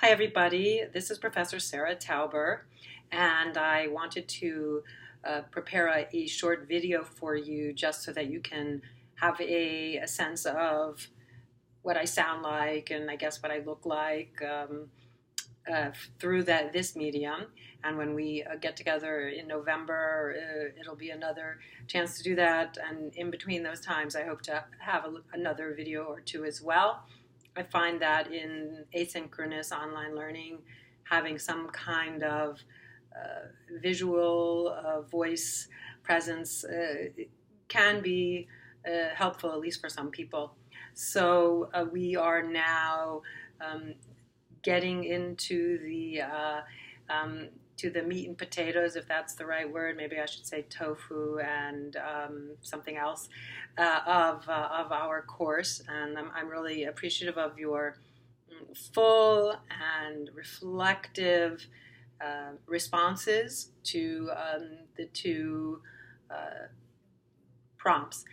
Hi, everybody. This is Professor Sarah Tauber, and I wanted to prepare a short video for you just so that you can have a sense of what I sound like and I guess what I look like through this medium. And when we get together in November, it'll be another chance to do that. And in between those times, I hope to have another video or two as well. I find that in asynchronous online learning, having some kind of visual voice presence can be helpful, at least for some people. So we are now getting into to the meat and potatoes, if that's the right word. Maybe I should say tofu and something else of our course. And I'm really appreciative of your full and reflective responses to the two prompts.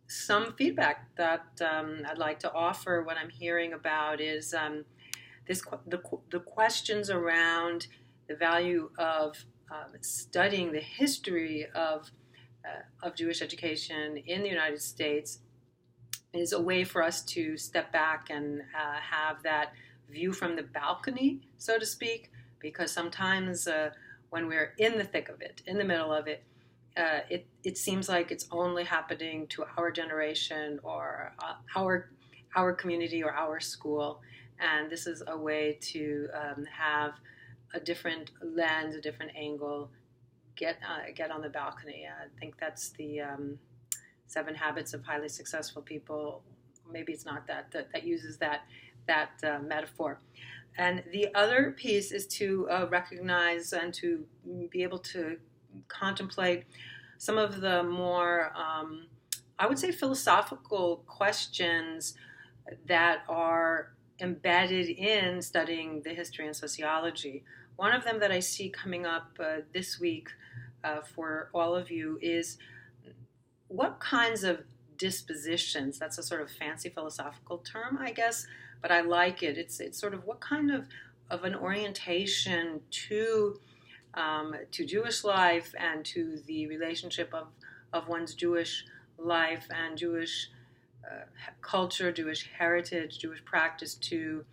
Some feedback that I'd like to offer, what I'm hearing about is the questions around the value of studying the history of Jewish education in the United States is a way for us to step back and have that view from the balcony, so to speak, because sometimes when we're in the thick of it, in the middle of it, it seems like it's only happening to our generation or our community or our school. And this is a way to have a different lens, a different angle, get on the balcony. I think that's the 7 Habits of Highly Successful People. Maybe it's not that uses that metaphor. And the other piece is to recognize and to be able to contemplate some of the more, I would say, philosophical questions that are embedded in studying the history and sociology. One of them that I see coming up this week for all of you is what kinds of dispositions, that's a sort of fancy philosophical term, I guess, but I like it. It's sort of what kind of an orientation to Jewish life and to the relationship of one's Jewish life and Jewish culture, Jewish heritage, Jewish practice to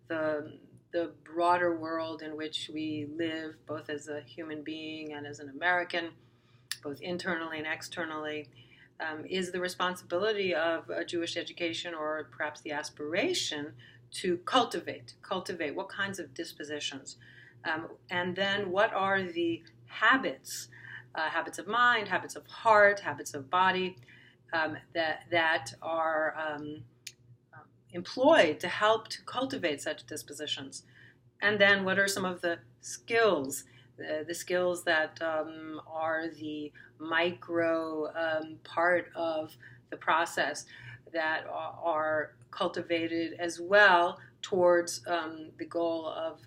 the broader world in which we live, both as a human being and as an American, both internally and externally, is the responsibility of a Jewish education, or perhaps the aspiration to cultivate what kinds of dispositions. And then what are the habits, habits of mind, habits of heart, habits of body, that are employed to help to cultivate such dispositions. And then what are some of the skills, the skills that are the micro part of the process that are cultivated as well towards the goal of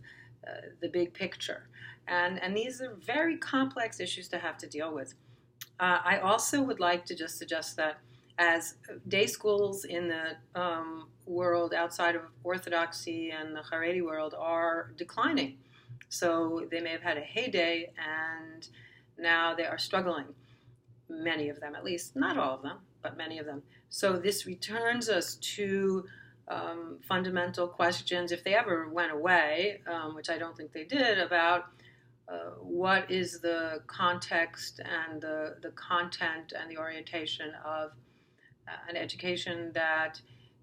the big picture. And these are very complex issues to have to deal with. I also would like to just suggest that as day schools in the world outside of Orthodoxy and the Haredi world are declining. So they may have had a heyday and now they are struggling. Many of them, at least, not all of them, but many of them. So this returns us to fundamental questions, if they ever went away, which I don't think they did, about what is the context and the content and the orientation of an education that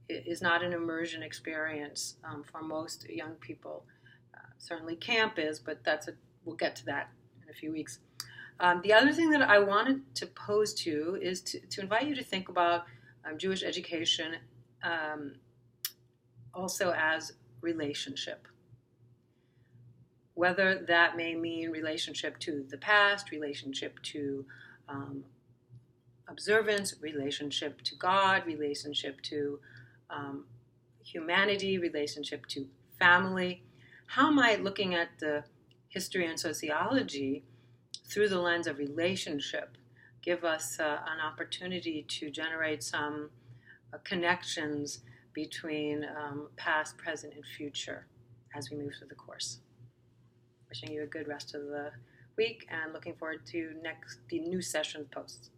is not an immersion experience for most young people. Certainly camp is, but we'll get to that in a few weeks. The other thing that I wanted to pose to you is to invite you to think about Jewish education also as relationship. Whether that may mean relationship to the past, relationship to observance, relationship to God, relationship to humanity, relationship to family. How might looking at the history and sociology through the lens of relationship give us an opportunity to generate some connections between past, present, and future? as we move through the course. Wishing you a good rest of the week and looking forward to the new session posts.